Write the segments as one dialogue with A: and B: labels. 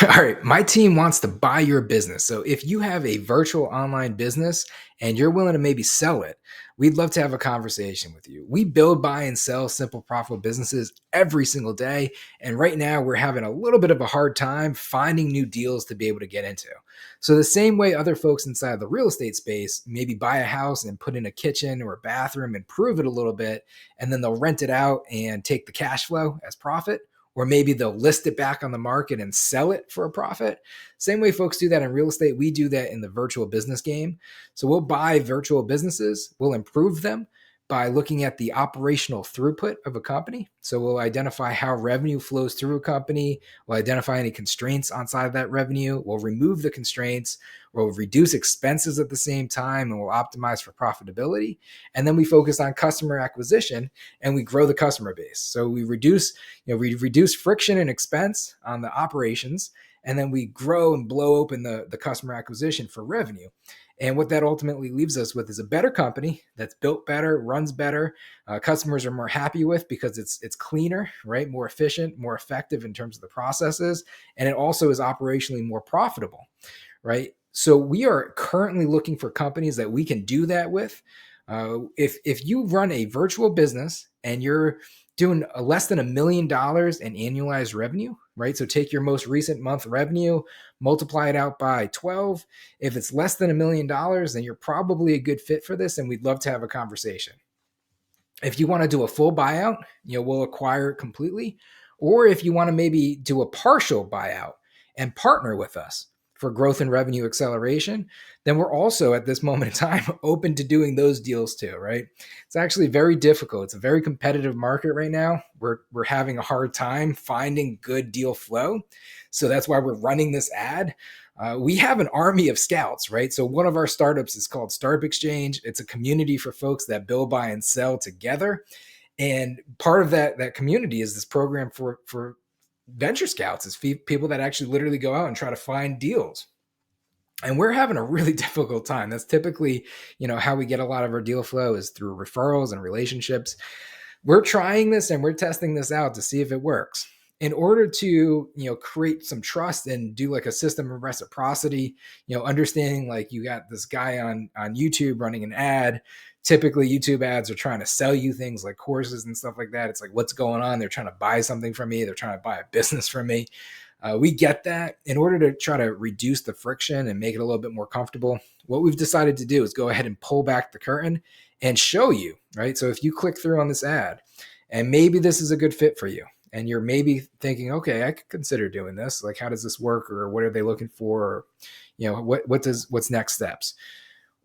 A: All right, my team wants to buy your business. So if you have a virtual online business and you're willing to maybe sell it, we'd love to have a conversation with you. We build, buy, and sell simple, profitable businesses every single day. And right now, we're having a little bit of a hard time finding new deals to be able to get into. So, the same way other folks inside the real estate space maybe buy a house and put in a kitchen or a bathroom, improve it a little bit, and then they'll rent it out and take the cash flow as profit, or maybe they'll list it back on the market and sell it for a profit. Same way folks do that in real estate, we do that in the virtual business game. So we'll buy virtual businesses, we'll improve them by looking at the operational throughput of a company. So we'll identify how revenue flows through a company, we'll identify any constraints inside of that revenue, we'll remove the constraints, we'll reduce expenses at the same time, and we'll optimize for profitability. And then we focus on customer acquisition and we grow the customer base. So we reduce friction and expense on the operations, and then we grow and blow open the customer acquisition for revenue. And what that ultimately leaves us with is a better company that's built better, runs better, customers are more happy with because it's cleaner, right? More efficient, more effective in terms of the processes, and it also is operationally more profitable, right? So we are currently looking for companies that we can do that with. If you run a virtual business and you're doing less than $1 million in annualized revenue, right? So take your most recent month revenue, multiply it out by 12. If it's less than $1 million, then you're probably a good fit for this, and we'd love to have a conversation. If you want to do a full buyout, we'll acquire it completely. Or if you want to maybe do a partial buyout and partner with us for growth and revenue acceleration, then we're also at this moment in time open to doing those deals too, right? It's actually very difficult. It's a very competitive market right now. We're having a hard time finding good deal flow. So that's why we're running this ad. We have an army of scouts, right? So one of our startups is called Startup Exchange. It's a community for folks that build, buy, and sell together. And part of that community is this program for venture scouts, is people that actually literally go out and try to find deals. And we're having a really difficult time. That's typically, how we get a lot of our deal flow is through referrals and relationships. We're trying this and we're testing this out to see if it works. In order to, create some trust and do like a system of reciprocity, understanding like you got this guy on YouTube running an ad. Typically YouTube ads are trying to sell you things like courses and stuff like that. It's like, what's going on? They're trying to buy something from me. They're trying to buy a business from me. We get that. In order to try to reduce the friction and make it a little bit more comfortable, what we've decided to do is go ahead and pull back the curtain and show you, right? So if you click through on this ad and maybe this is a good fit for you, and you're maybe thinking, okay, I could consider doing this. Like, how does this work? Or what are they looking for? Or, what's next steps?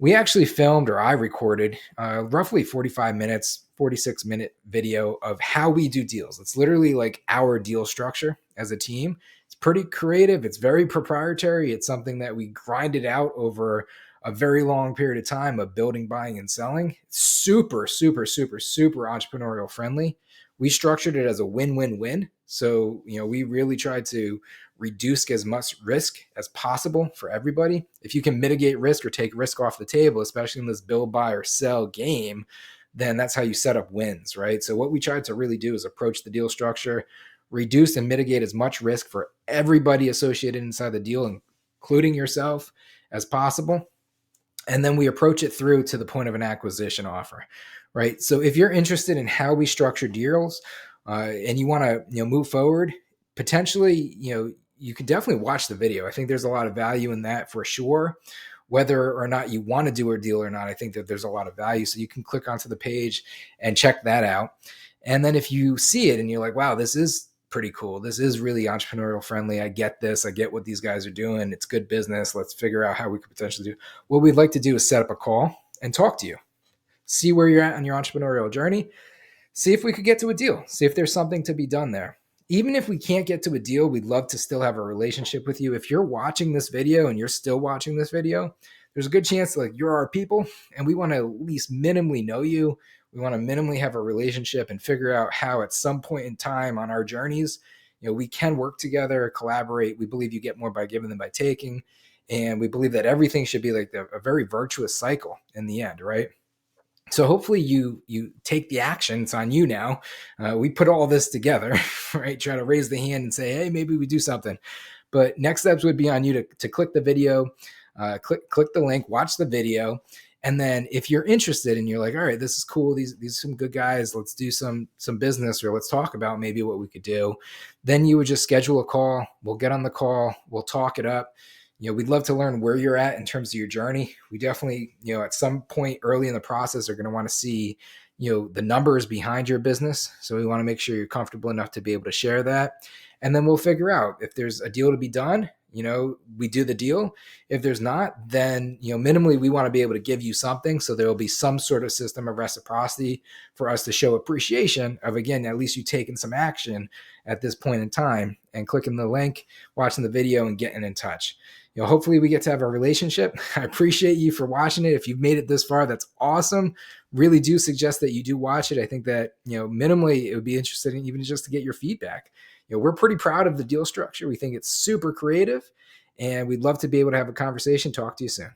A: We actually filmed, or I recorded roughly 45 minutes, 46-minute video of how we do deals. It's literally like our deal structure as a team. It's pretty creative. It's very proprietary. It's something that we grinded out over a very long period of time of building, buying, and selling. It's super, super, super, super entrepreneurial friendly. We structured it as a win-win-win. So, we really tried to reduce as much risk as possible for everybody. If you can mitigate risk or take risk off the table, especially in this build, buy, or sell game, then that's how you set up wins, right? So what we tried to really do is approach the deal structure, reduce and mitigate as much risk for everybody associated inside the deal, including yourself, as possible. And then we approach it through to the point of an acquisition offer, right? So if you're interested in how we structure deals and you want to move forward, potentially, you can definitely watch the video. I think there's a lot of value in that for sure. Whether or not you want to do a deal or not, I think that there's a lot of value. So you can click onto the page and check that out. And then if you see it and you're like, wow, this is pretty cool. This is really entrepreneurial friendly. I get this. I get what these guys are doing. It's good business. Let's figure out how we could potentially do. What we'd like to do is set up a call and talk to you, see where you're at on your entrepreneurial journey, see if we could get to a deal, see if there's something to be done there. Even if we can't get to a deal, we'd love to still have a relationship with you. If you're watching this video and you're still watching this video, there's a good chance like you're our people and we want to at least minimally know you. We want to minimally have a relationship and figure out how at some point in time on our journeys, we can work together, collaborate. We believe you get more by giving than by taking. And we believe that everything should be like a very virtuous cycle in the end, right? So hopefully you take the action. It's on you now. We put all this together, right? Try to raise the hand and say, hey, maybe we do something. But next steps would be on you to click the video, click the link, watch the video. And then if you're interested and you're like, all right, this is cool. These are some good guys. Let's do some business, or let's talk about maybe what we could do. Then you would just schedule a call. We'll get on the call. We'll talk it up. We'd love to learn where you're at in terms of your journey. We definitely, at some point early in the process are going to want to see, the numbers behind your business. So we want to make sure you're comfortable enough to be able to share that. And then we'll figure out if there's a deal to be done, we do the deal. If there's not, then, minimally we want to be able to give you something. So there will be some sort of system of reciprocity for us to show appreciation of, again, at least you taking some action at this point in time and clicking the link, watching the video, and getting in touch. Hopefully we get to have a relationship. I appreciate you for watching it. If you've made it this far, that's awesome. Really do suggest that you do watch it. I think that, minimally it would be interesting even just to get your feedback. We're pretty proud of the deal structure. We think it's super creative, and we'd love to be able to have a conversation. Talk to you soon.